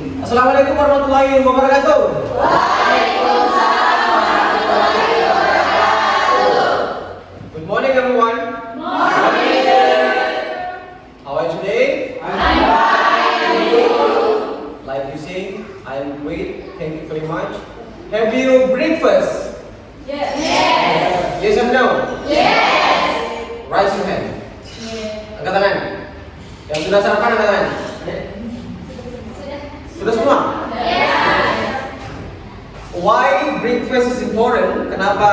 Assalamualaikum warahmatullahi wabarakatuh. Waalaikumsalam warahmatullahi wabarakatuh. Good morning everyone. Morning, sir. How are you today? I'm fine, and you? Like you say, I'm great. Thank you very much. Have you breakfast? Yes. Yes or no? Yes. Raise your hand. Angkat tangan. Yang sudah sarapan angkat tangan. Sudah semua? Yes. Why breakfast is important? Kenapa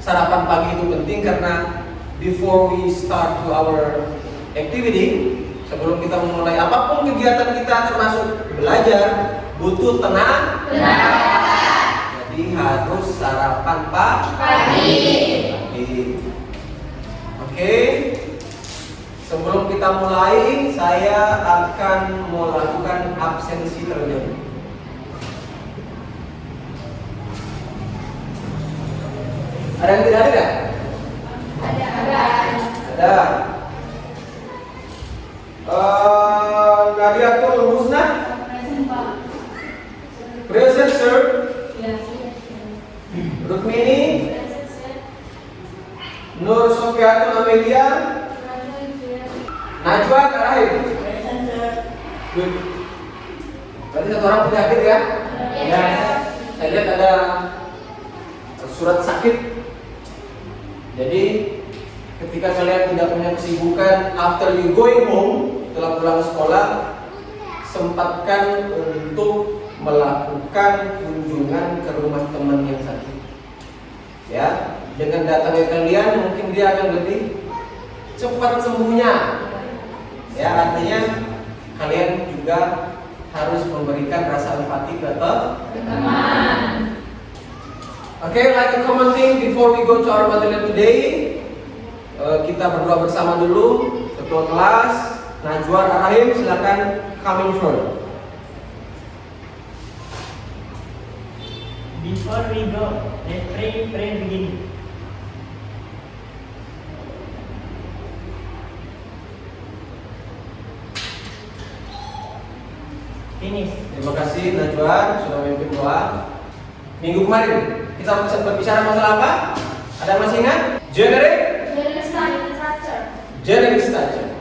sarapan pagi itu penting? Karena before we start to our activity, sebelum kita memulai apapun kegiatan kita termasuk belajar, butuh tenang. Jadi harus sarapan pagi. Oke. Sebelum kita mulai, saya akan melakukan absensi terlebih dahulu. Ada yang tidak ada? Ada. Nadiatul Husna? Present, sir. Rukmini? Nur Sofiatul Amelia? Najwa Rahim? Good. Berarti satu orang tidak hadir ya? Ya. Saya lihat ada surat sakit. Jadi ketika kalian tidak punya kesibukan, after you going home, setelah pulang sekolah, sempatkan untuk melakukan kunjungan ke rumah teman yang sakit. Ya, dengan datangnya kalian mungkin dia akan lebih cepat sembuhnya. Ya, artinya kalian juga harus memberikan rasa empati ke teman. Okay, like a common thing before we go to our material today, kita berdoa bersama dulu. Ketua kelas Najwa Rahim, silakan come in front. Before we go, let's pray begin. Finish. Terima kasih Najwa sudah memimpin doa. Minggu kemarin kita berbicara masalah apa? Ada yang masih ingat? Generic structure.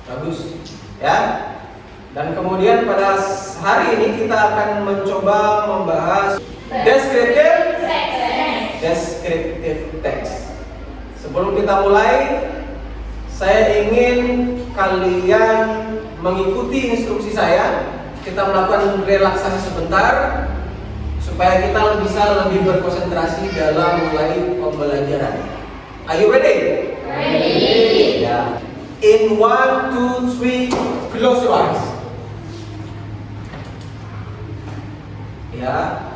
Bagus. Ya. Dan kemudian pada hari ini kita akan mencoba membahas descriptive text. Sebelum kita mulai, saya ingin kalian mengikuti instruksi saya. Kita melakukan relaksasi sebentar supaya kita bisa lebih berkonsentrasi dalam mulai pembelajaran. Are you ready? Ready. Ya. In 1, 2, 3, close your eyes. Ya.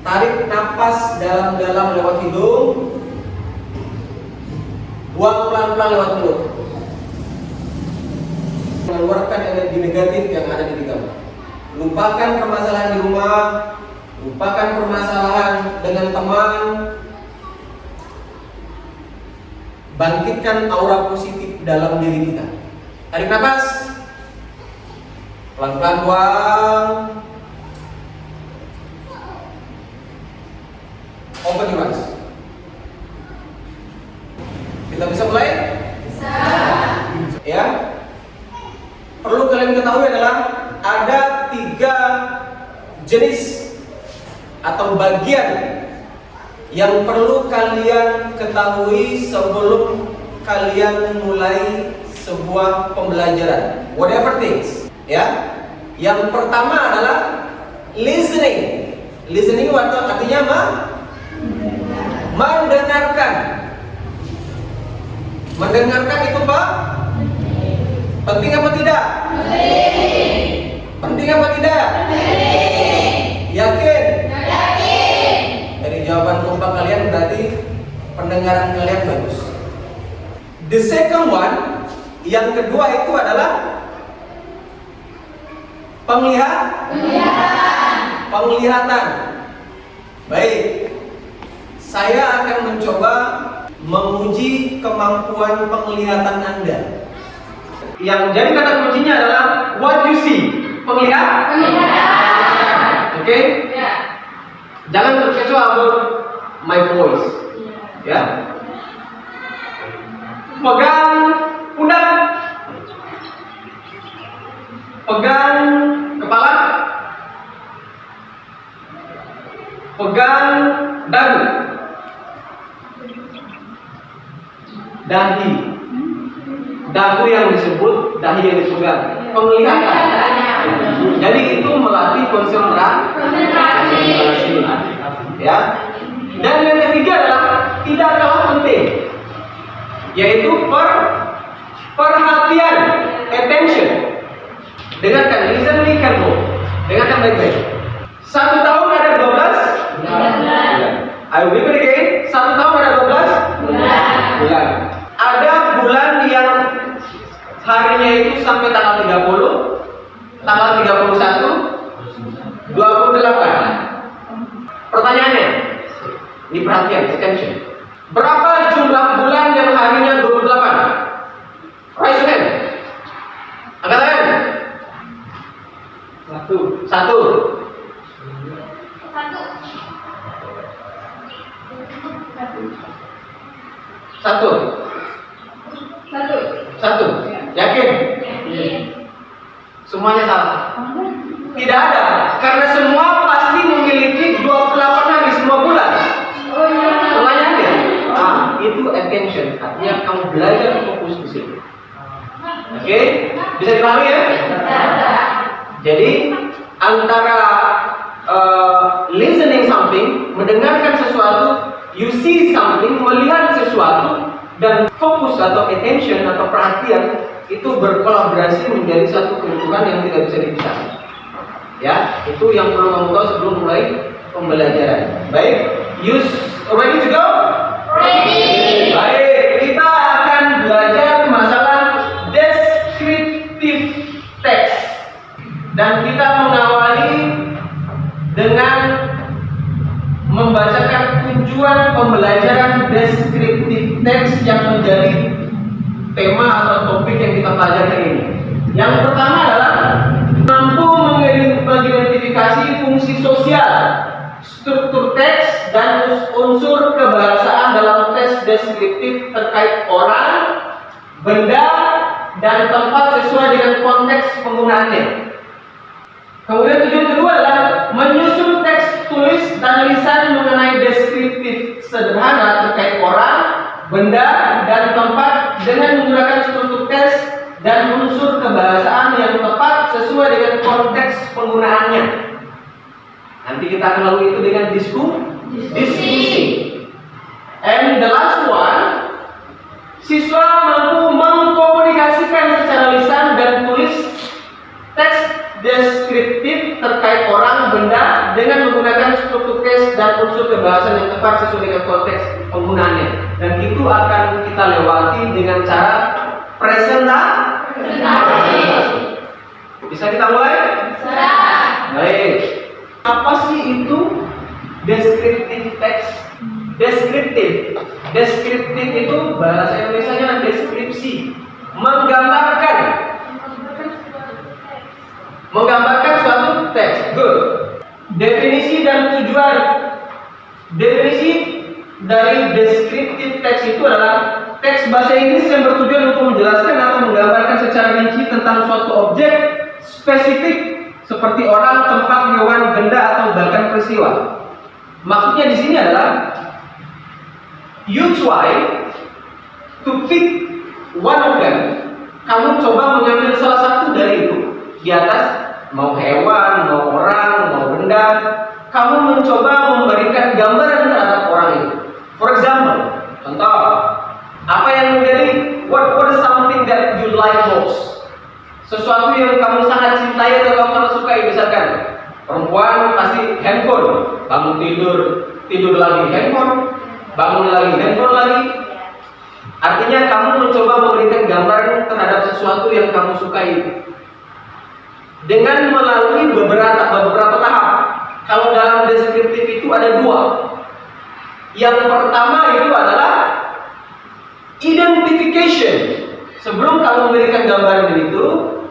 Tarik napas dalam-dalam lewat hidung. Buang pelan-pelan lewat mulut. Mengeluarkan energi negatif yang ada di kamu. Lupakan permasalahan di rumah, lupakan permasalahan dengan teman. Bangkitkan aura positif dalam diri kita. Tarik nafas. Pelan-pelan buang. Open your eyes. Kita bisa mulai? Bisa. Ya. Perlu kalian ketahui adalah ada 3 jenis atau bagian yang perlu kalian ketahui sebelum kalian mulai sebuah pembelajaran, whatever things. Ya. Yang pertama adalah listening. Listening artinya apa? Mendengarkan. Mendengarkan itu apa? Penting apa tidak? Penting. Penting apa tidak? Penting. Yakin? Yakin. Dari jawaban kompak kalian berarti pendengaran kalian bagus. The second one, yang kedua itu adalah penglihatan. Baik. Saya akan mencoba menguji kemampuan penglihatan Anda. yang jadi kata kuncinya adalah what you see. Penglihatan. Oke? Jangan terkecoh about my voice. Ya. Pegang pundak. Pegang kepala. Pegang dagu. Dahi. Dagu yang disebut, dahi yang dipegang. Penglihatan. Jadi itu melatih konsentrasi. Ya. Dan yang ketiga adalah tidak kalah penting, yaitu perhatian, attention. Dengarkan, listen me careful. Dengarkan baik-baik. 1 tahun ada 12 bulan. I will repeat again. 1 tahun ada 12 bulan. Ada bulan yang harinya itu sampai tanggal 30, tanggal 31, 28. Pertanyaannya, ini perhatian, attention. Berapa jumlah bulan yang harinya 28? Raise your hand. Angkat tangan. Satu. Yakin? Semuanya salah. Tidak ada, karena semua pasti memiliki 28 hari semua bulan. Pertanyaannya, itu attention, artinya kamu belajar fokus di sini. Oke? Bisa dipahami ya? Jadi antara listening something, mendengarkan sesuatu, you see something, melihat sesuatu, dan fokus atau attention atau perhatian itu berkolaborasi menjadi satu kebutuhan yang tidak bisa dipisahkan. Ya, itu yang perlu kamu tahu sebelum mulai pembelajaran. Baik, ready to go? Ready. Baik, kita akan belajar masalah descriptive text. Dan kita mengawali dengan membacakan tujuan pembelajaran descriptive text yang menjadi tema atau topik yang kita pelajari ini. Yang pertama adalah mampu mengidentifikasi fungsi sosial, struktur teks, dan unsur kebahasaan dalam teks deskriptif terkait orang, benda, dan tempat sesuai dengan konteks penggunaannya. Kemudian tujuan kedua adalah menyusun teks tulis dan lisan mengenai deskriptif sederhana terkait orang, benda, dan tempat dengan menggunakan struktur teks dan unsur kebahasaan yang tepat sesuai dengan konteks penggunaannya. Nanti kita akan lalui itu dengan diskusi. And the last one, siswa mampu mengkomunikasikan secara lisan dan tulis teks deskriptif terkait orang, benda dengan menggunakan struktur teks dan unsur kebahasaan yang tepat sesuai dengan konteks penggunaannya. Dan itu akan kita lewati dengan cara presentasi. Bisa kita mulai? Bisa. Baik. Apa sih itu deskriptif teks? Deskriptif itu bahasa Indonesianya deskripsi, menggambarkan suatu teks. Good. Definisi dan tujuan. Definisi dari deskriptif teks itu adalah teks bahasa Inggris yang bertujuan untuk menjelaskan atau menggambarkan secara rinci tentang suatu objek spesifik seperti orang, tempat, hewan, benda, atau bahkan peristiwa. Maksudnya di sini adalah you try to pick one of them. Kamu coba mengambil salah satu dari itu di atas, mau hewan, mau orang, mau benda. Kamu mencoba memberikan gambaran terhadap orang itu. For example, contoh, apa yang menjadi what is something that you like most? Sesuatu yang kamu sangat cintai atau kamu sukai, misalkan perempuan pasti handphone, bangun tidur lagi handphone, bangun lagi handphone lagi. Artinya kamu mencoba memberikan gambaran terhadap sesuatu yang kamu sukai dengan melalui beberapa tahap. Kalau dalam deskriptif itu ada dua. Yang pertama itu adalah identification. Sebelum kamu memberikan gambaran itu,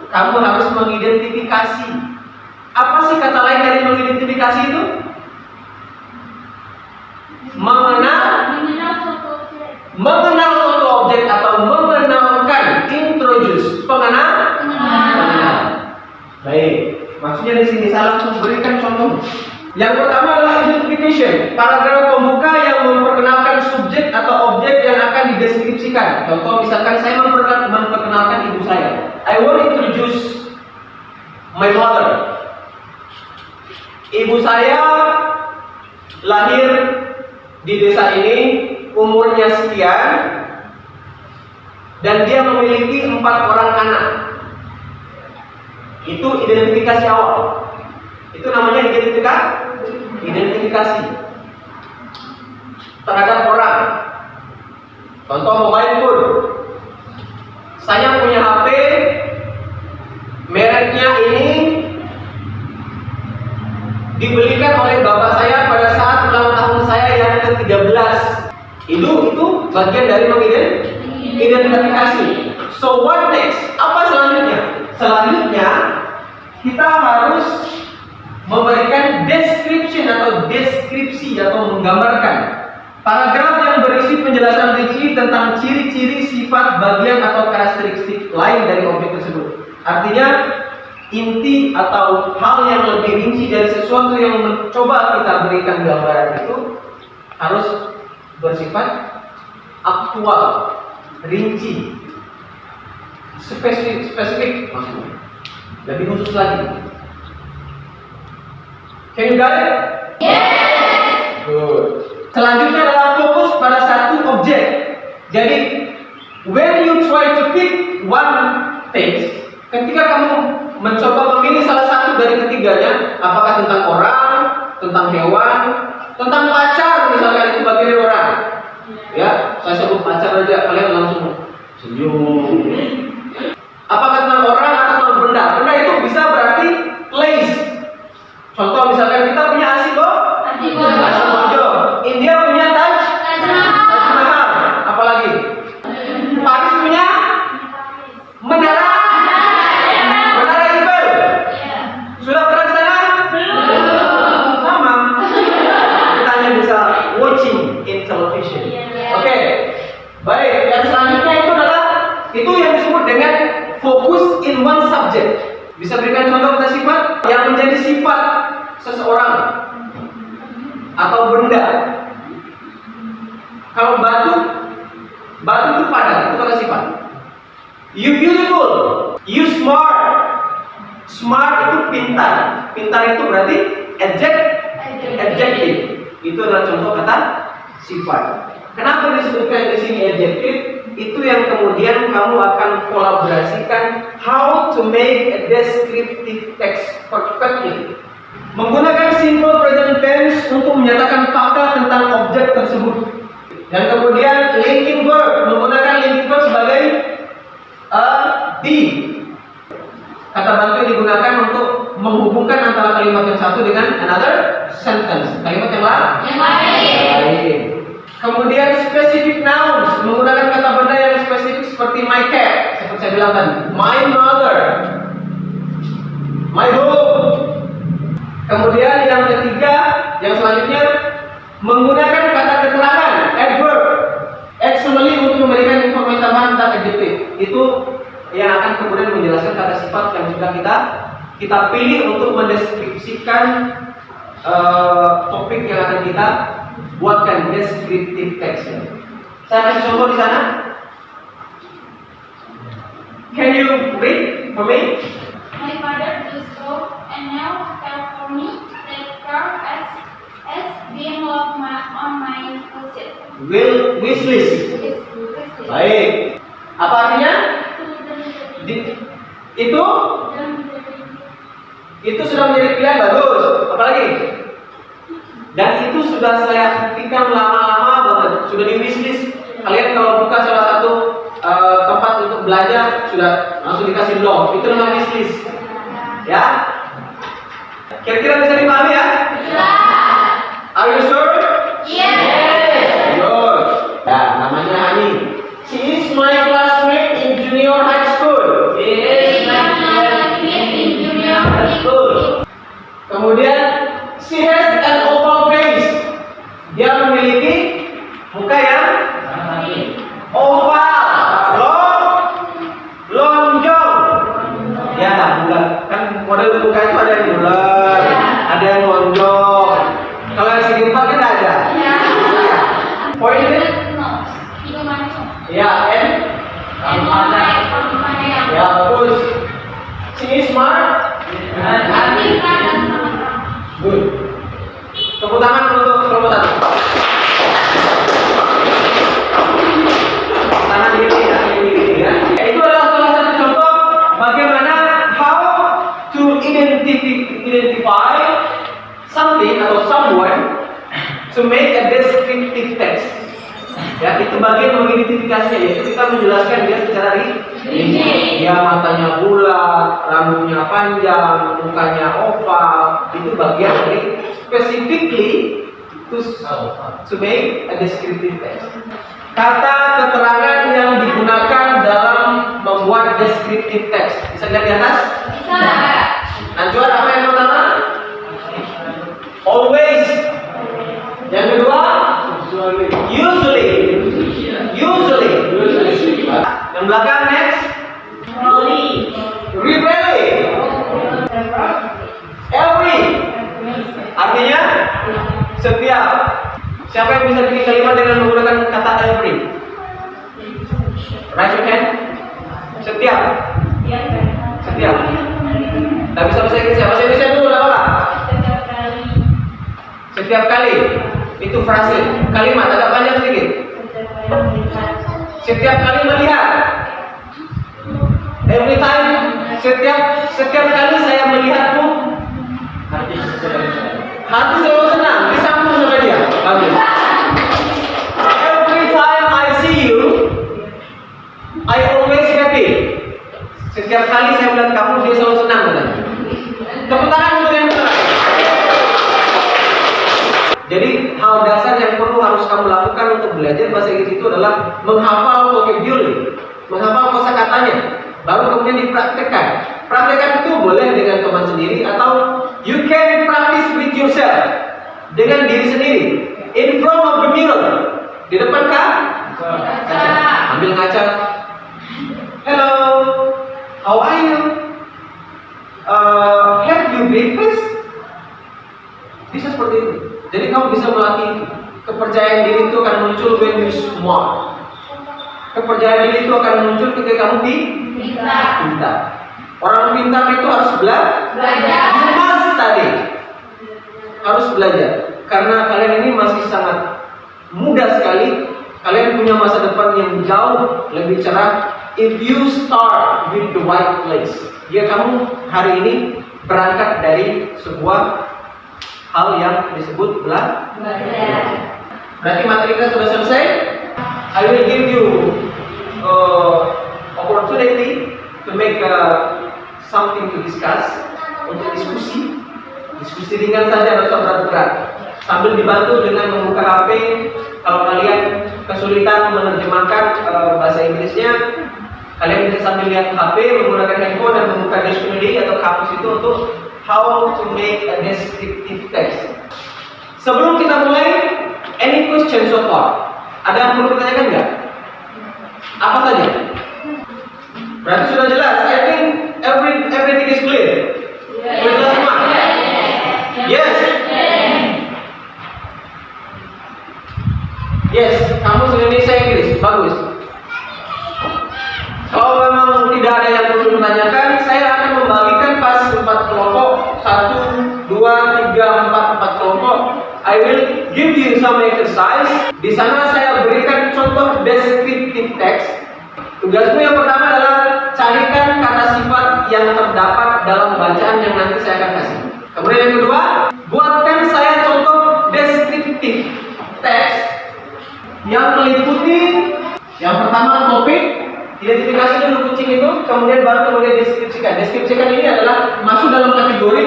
kamu harus mengidentifikasi. Apa sih kata lain dari mengidentifikasi itu? Mengenal suatu objek atau mengenalkan, introduce, mengenal. Baik, maksudnya di sini saya langsung berikan contoh. Yang pertama adalah identification, paragraf pembuka yang memperkenalkan subjek atau objek yang akan dideskripsikan. Contoh misalkan saya memperkenalkan ibu saya. I will introduce my mother. Ibu saya lahir di desa ini, umurnya sekian, dan dia memiliki 4 orang anak. Itu identifikasi awal. Itu namanya identifikasi terhadap orang. Contoh mobile phone. Saya punya HP, mereknya ini dibelikan oleh bapak saya pada saat ulang tahun saya yang ke-13. Itu bagian dari mengidentifikasi. So what next? Apa selanjutnya? Selanjutnya kita harus memberikan description atau deskripsi atau menggambarkan paragraf yang berisi penjelasan rinci tentang ciri-ciri, sifat, bagian atau karakteristik lain dari objek tersebut. Artinya inti atau hal yang lebih rinci dari sesuatu yang mencoba kita berikan gambaran itu harus bersifat aktual, rinci, spesifik maksudnya, lebih khusus lagi. Can you got it? Yes. Good. Selanjutnya adalah fokus pada satu objek. Jadi, when you try to pick one thing, ketika kamu mencoba memilih salah satu dari ketiganya, apakah tentang orang, tentang hewan, tentang pacar misalkan, itu bagian dari orang. Ya, saya sebut pacar aja, kalian langsung senyum. Apakah tentang orang atau tentang benda? Benda itu bisa berarti place. Contoh misalkan kita punya Asibo, India punya Taj Mahal, apalagi Paris punya Menara Eiffel. Sudah pernah ke sana? Belum. Sama. Kita hanya bisa watching in television. Oke. Baik. Yang selanjutnya itu yang disebut dengan focus in one subject. Bisa berikan contoh tentang sifat yang menjadi sifat seseorang atau benda. Kalau batu itu padat, itu kata sifat. You beautiful, you smart. Smart itu pintar. Pintar itu berarti adjective. Itu adalah contoh kata sifat. Kenapa disebutkan di sini adjective? Itu yang kemudian kamu akan kolaborasikan how to make a descriptive text perfectly. Menggunakan simple present tense untuk menyatakan fakta tentang objek tersebut. Dan kemudian linking verb, menggunakan linking verb sebagai di. Kata bantu yang digunakan untuk menghubungkan antara kalimat yang satu dengan another sentence, kalimat yang lain. Kemudian specific nouns, menggunakan kata benda yang spesifik seperti my cat, seperti saya bilang tadi, my mother, my home. Kemudian yang ketiga, yang selanjutnya menggunakan kata keterangan, adverb, additionally untuk memberikan informasi tambahan tentang adjective. Itu yang akan kemudian menjelaskan kata sifat yang sudah kita pilih untuk mendeskripsikan topik yang akan kita buatkan descriptive text. Saya kasih contoh di sana. Can you read for me? My father used to and now tell for me that car has been on my Wish list. Baik. Apa artinya? Itu sudah menjadi pilihan bagus. Apalagi? Dan itu sudah saya buktikan lama-lama banget. Sudah di wishlist. Kalian kalau buka salah satu tempat untuk belanja sudah langsung dikasih log. Itu namanya wishlist. Ya? Kira-kira bisa dipahami ya? Bisa. Are you sure? Yes. Good. Ya, namanya Hani. She is my classmate in junior Ya, And mulai perkembangan. ya bagus. Sini smart. Pintar dan sangat. Good. Tepuk tangan untuk kelompok satu. Tangan ini ya. Itu adalah salah satu contoh bagaimana how to identify something atau someone to make a descriptive text. Ya, itu bagian mengidentifikasinya, yaitu kita menjelaskan dia secara rinci. Dia matanya bulat, rambutnya panjang, mukanya oval. Itu bagian dari specifically to make a descriptive text. Kata keterangan yang digunakan dalam membuat descriptive text. Bisa lihat di atas? Bisa. Najwa, apa yang pertama? Always. Yang kedua? Usually. Yang belakang next? Rarely. Every. Artinya setiap. Siapa yang bisa bikin kalimat dengan menggunakan kata every? Raise your hand. Setiap. Setiap. Tak bisa bahasa Inggris. Bahasa Indonesia dulu apa? Setiap kali. Itu frase. Kalimat agak panjang sedikit. Setiap kali melihat. Every time. Setiap kali saya melihatmu, hati selalu senang. Disambung sama dia. Bagus. Every time I see you, I always happy. Setiap kali saya melihat kamu, dia selalu senang. Tepuk tangan untuk yang benar. Jadi hal dasar yang perlu harus kamu lakukan untuk belajar bahasa Inggris itu adalah menghafal vocabulary, menghafal kosakatanya, baru kemudian dipraktekkan. Praktekkan itu boleh dengan teman sendiri atau you can practice with yourself, dengan diri sendiri, in front of the mirror, di depan kaca. Ambil kaca. Hello, how are you? Have you breakfast? Bisa seperti itu. Jadi kamu bisa melatih itu. Kepercayaan diri itu akan muncul when you smart. Kepercayaan diri itu akan muncul ketika kamu pintar. Orang pintar itu harus belajar. You must study. Harus belajar. Karena kalian ini masih sangat muda sekali. Kalian punya masa depan yang jauh lebih cerah. If you start with the right place. Jika kamu hari ini berangkat dari sebuah hal yang disebut belajar. Berarti materi kita sudah selesai. I will give you opportunity to make something to discuss, untuk diskusi ringan saja, tidak usah berat-berat. Sambil dibantu dengan membuka HP. Kalau kalian kesulitan menerjemahkan bahasa Inggrisnya, kalian bisa sambil lihat HP, menggunakan handphone dan membuka dictionary atau kamus itu untuk how to make a descriptive text. Sebelum kita mulai, any question so far? Ada yang perlu ditanyakan nggak? Apa saja? Berarti sudah jelas. I think everything is clear. Sudah semua? Yes. Yes. Kamus Indonesia Inggris bagus. Kalau memang tidak ada yang perlu ditanyakan, saya akan membagikan pas 4 kelompok, 1, 2, 3, 4 kelompok. I will give you some exercise. Di sana saya berikan contoh descriptive text. Tugasmu yang pertama adalah carikan kata sifat yang terdapat dalam bacaan yang nanti saya akan kasih. Kemudian yang kedua, buatkan saya contoh descriptive text yang meliputi yang pertama topik. Identifikasi dulu kucing itu, kemudian deskripsikan. Deskripsikan ini adalah masuk dalam kategori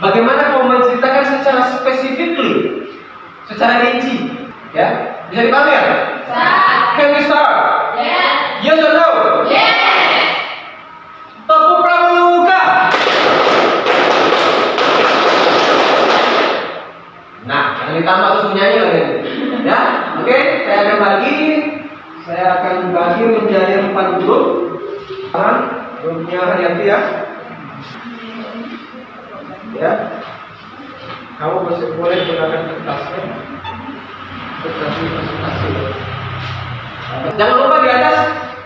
bagaimana kamu menceritakan secara specifically, secara rinci. Ya, bisa dipahami ya? Can we start? Yes or no? Tepuk pramuka. Nah, jangan ditambah terus menyanyi lagi. Ya, oke, saya akan bagi menjadi 4 grup. Grupnya Haryanti ya. Ya. Kamu boleh gunakan kertasnya. Untuk presentasi. Jangan lupa di atas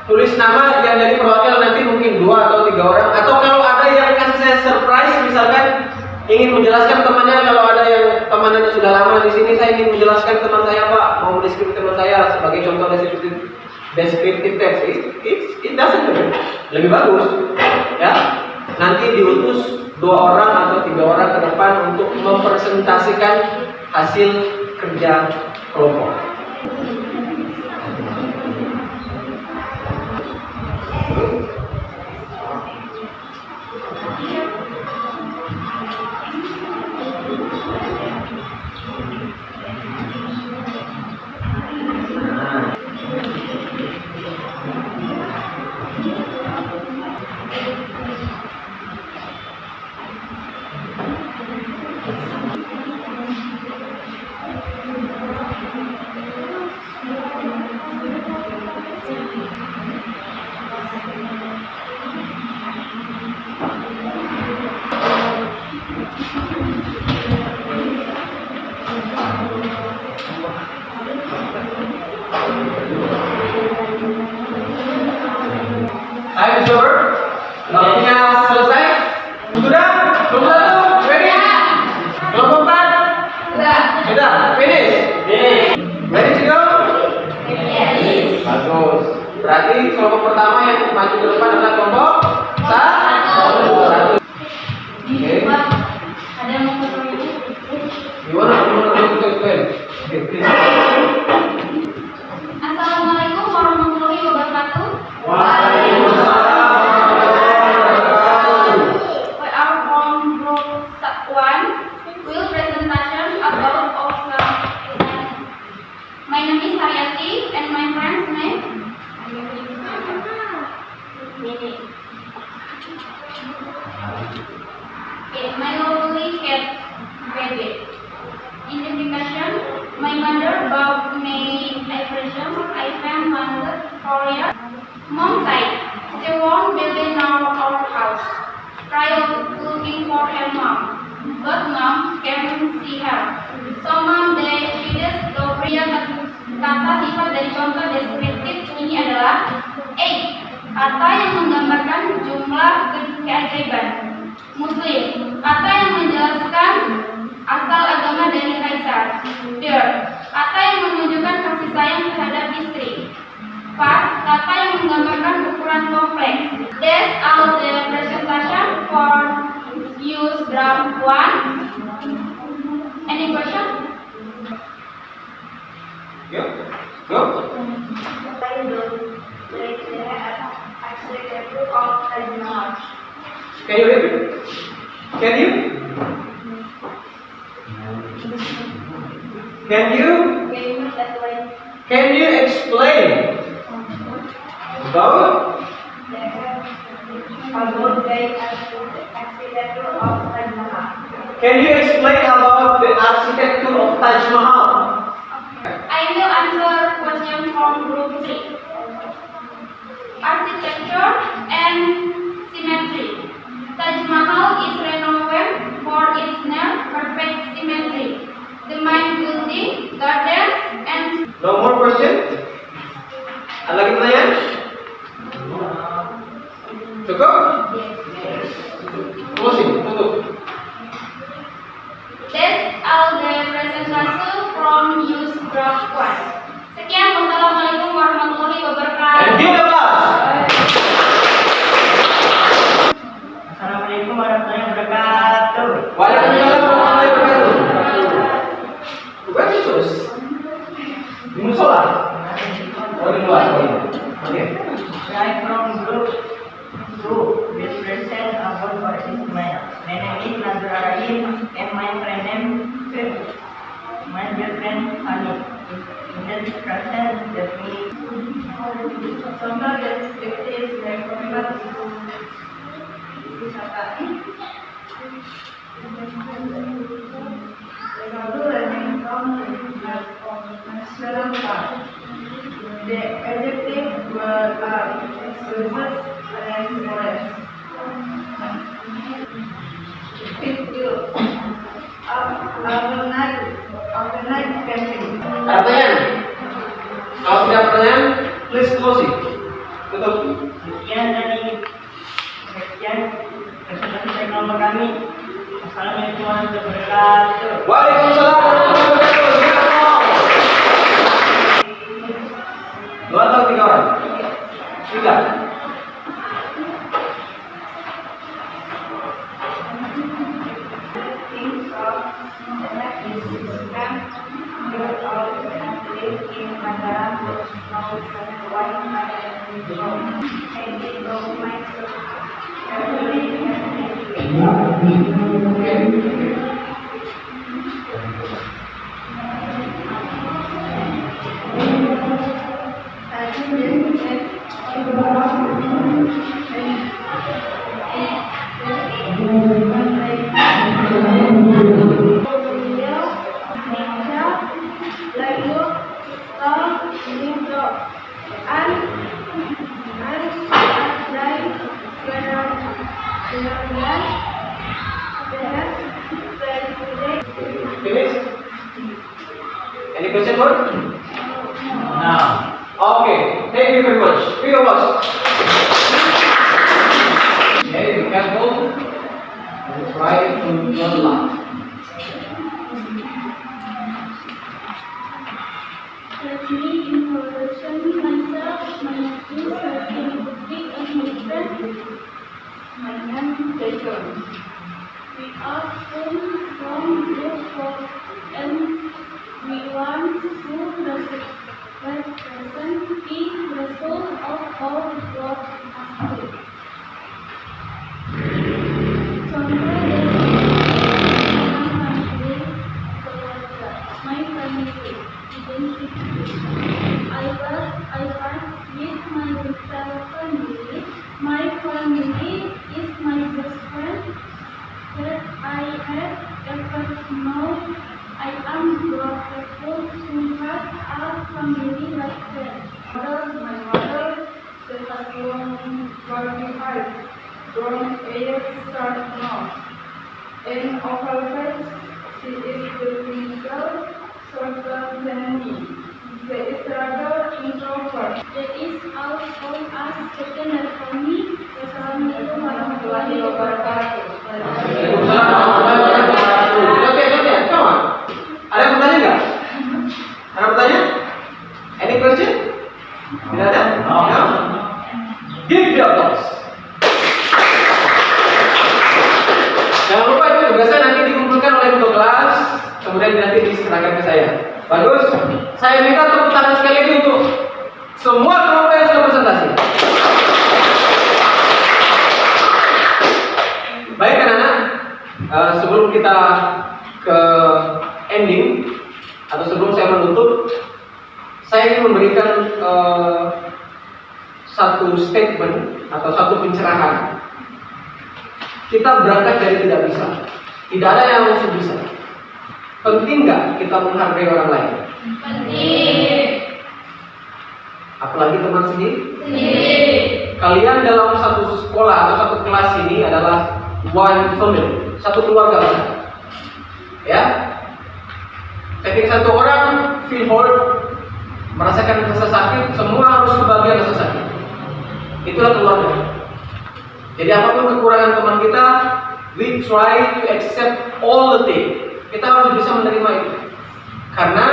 tulis nama yang jadi perwakilan, nanti mungkin 2 atau 3 orang, atau kalau ada yang kasih saya surprise, misalkan ingin menjelaskan temannya, kalau ada yang temannya sudah lama di sini, saya ingin menjelaskan teman saya Pak, mau mendeskripsi teman saya sebagai contoh deskriptif text, it doesn't matter. Lebih bagus ya, nanti diutus 2 orang atau 3 orang ke depan untuk mempresentasikan hasil kerja kelompok. I'm sure waktunya selesai. Sudah? Kelompok 1 ready? Kelompok 4 sudah finish? Ready to go? Bagus. Berarti kelompok pertama yang maju ke depan adalah kelompok 1. Oke. Ada yang mau foto ini? Gimana? Assalamualaikum warahmatullahi wabarakatuh. We are from group 1. Will presentation about awesome design. My name is Haryati and my friend's name Mini. Okay, my lovely cat baby. Identification. My mother bought me a present. I found mother Korea. Mom said she won't build in our house. Tried looking for her mom, but mom can't see her. So mom she just kata sifat dari contoh deskriptif ini adalah A. Kata yang menggambarkan jumlah keajaiban. Muslim. Kata yang menjelaskan asal agama dari kaisar. Dear. Kata yang menunjukkan kasih sayang terhadap istri. Fast. Kata yang menggambarkan ukuran kompleks. That's all the presentation for use draft 1. Any question? Go. Go. Can you repeat? Can you? Can you explain about Can you explain about the architecture of Taj Mahal? I will answer question from group 3. Architecture and symmetry. Taj Mahal is renowned for its near perfect symmetry. The main building, gardens, and No more question? Ada lagi pertanyaan? Cukup? Closing, tutup. that's all the presentation from use draft 1. Sekian, wassalamualaikum warahmatullahi wabarakatuh. And give the class. Assalamualaikum warahmatullahi wabarakatuh. Waalaikumsalam warahmatullahi wabarakatuh. Where is this? Di musola? Oh, di luar. Oke. I'm from group 2. This present about what is Ismail. My name is Nazar Arahim and my friend name Phil. My dear friend Hani. In this present that we Contoh deskriptif dari kalimat itu wisata. Lalu learning from national park. The adjective were rivers and forest. Itu overnight camping. Ada pertanyaan? Kalau tidak ada pertanyaan, Please close it. Tutup. Sekian dari presentasi nomor kami. Assalamualaikum warahmatullahi wabarakatuh. Waalaikumsalam warahmatullahi wabarakatuh. 2 atau 3 orang? 3. Finish? Any question more? No. Okay, thank you very much. Big applause. Okay, be careful. And try to not laugh. Let me introduce myself. My name is Sarkin Putri and my friend. My name is Jason. We are from Group 4 and we want to represent the result of our work. My family identity. I work with my entire family. My family is my best friend that I have ever known. I am grateful to have a family like that. My mother set us on working hard from 8 start now. In our face, she is the girl shorter than me. She is rather introvert. That is all for us secondary for me. Wassalamualaikum warahmatullahi wabarakatuh. Waalaikumsalam warahmatullahi wabarakatuh. Okay, come on. Ada yang bertanya nggak? Ada bertanya? Any question? Tidak ada? No. Give the applause. Jangan lupa itu tugasnya nanti dikumpulkan oleh ketua kelas, kemudian nanti diserahkan ke saya. Bagus. Saya minta tepuk tangan sekali lagi untuk semua kelompok yang sudah presentasi. Baik anak-anak, sebelum kita ke ending atau sebelum saya menutup, saya ingin memberikan satu statement atau satu pencerahan. Kita berangkat dari tidak bisa. Tidak ada yang langsung bisa. Penting nggak kita menghargai orang lain? Penting. Apalagi teman sendiri? Penting. Kalian dalam satu sekolah atau satu kelas ini adalah one family, satu keluarga besar. Ya. Ketika satu orang feel hurt, merasakan rasa sakit, semua harus kebagian rasa sakit. Itulah keluarga. Jadi apapun kekurangan teman kita, we try to accept all the things. Kita harus bisa menerima itu. Karena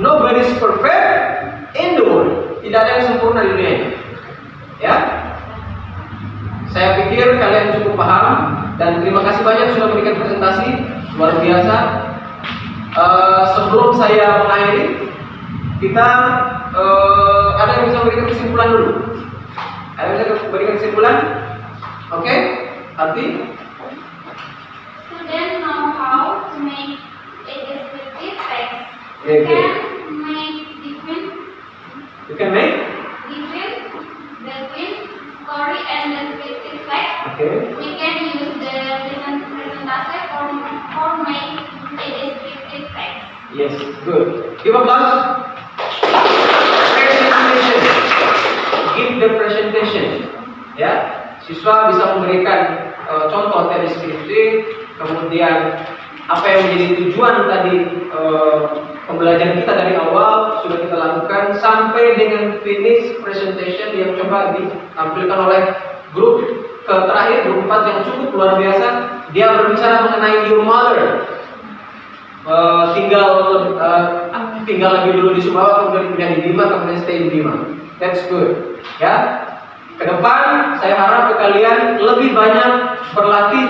nobody is perfect in the world. Tidak ada yang sempurna di dunia ini. Ya. Saya pikir kalian cukup paham dan terima kasih banyak sudah memberikan presentasi luar biasa. Sebelum saya mengakhiri, kita ada yang bisa memberikan kesimpulan dulu. Ada yang bisa memberikan kesimpulan? Oke, Arti? Students know how to make a descriptive text. Okay, You good. can make different story and descriptive text. Okay. We can use the presentation for make a descriptive text. Yes, good. Give applause. Presentation. Give the presentation. Ya, siswa bisa memberikan contoh deskripsi, kemudian apa yang menjadi tujuan tadi pembelajaran kita dari awal sudah kita lakukan sampai dengan finish presentation yang coba ditampilkan oleh grup terakhir, grup 4 yang cukup luar biasa. Dia berbicara mengenai your mother. Tinggal lagi dulu di Sumbawa, kemudian pindah di Bima, kemudian stay di Bima. That's good. Ya. Ke depan saya harap kalian lebih banyak berlatih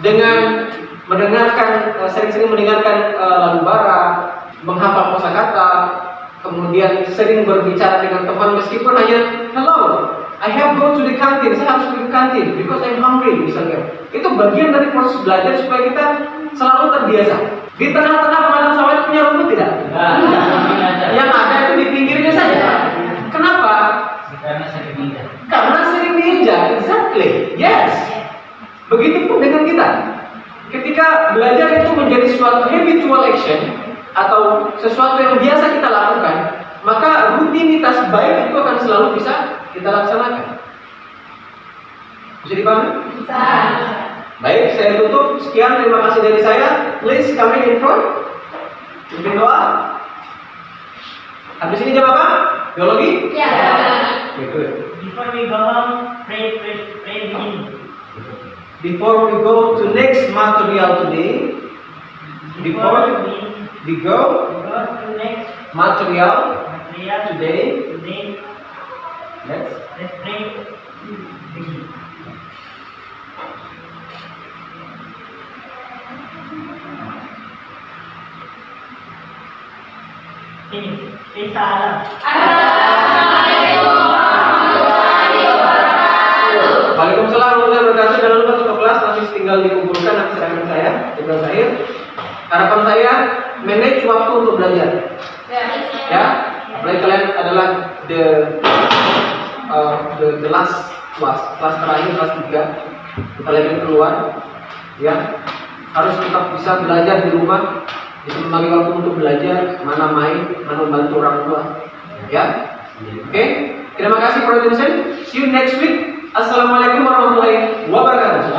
dengan mendengarkan, sering-sering mendengarkan lagu bara, menghafal kosakata, kemudian sering berbicara dengan teman meskipun hanya hello, I have go to the canteen, saya harus pergi ke kantin because I'm hungry misalnya. Itu bagian dari proses belajar supaya kita selalu terbiasa. Di tengah-tengah padang sawah itu punya rumput tidak? Yang ada itu di pinggirnya saja. Kenapa? Karena sering diinjak. Exactly. Yes. Begitupun dengan kita. Ketika belajar itu menjadi suatu habitual action atau sesuatu yang biasa kita lakukan, maka rutinitas baik itu akan selalu bisa kita laksanakan. Bisa dipahami? Bisa. Baik, saya tutup. Sekian, terima kasih dari saya. Please come in front. Pimpin doa. Habis ini jam apa? Biologi? Ya. Good. Before we go home, pray begin. Before we go to next material today, before we go to next material material today, let's let's pray begin. Ini salam. Assalamualaikum warahmatullahi wabarakatuh. Waalaikumsalam warahmatullahi wabarakatuh. Jangan lupa untuk kelas nanti tinggal dikumpulkan nanti serahkan saya di belakang saya. Harapan saya manage waktu untuk belajar. Ya, apalagi kalian adalah the last kelas terakhir, kelas 3. Kita lagi keluar, ya harus tetap bisa belajar di rumah. Bisa membagi waktu untuk belajar, mana main, mana membantu orang tua. Ya, oke. Terima kasih for attention. See you next week. Assalamualaikum warahmatullahi wabarakatuh.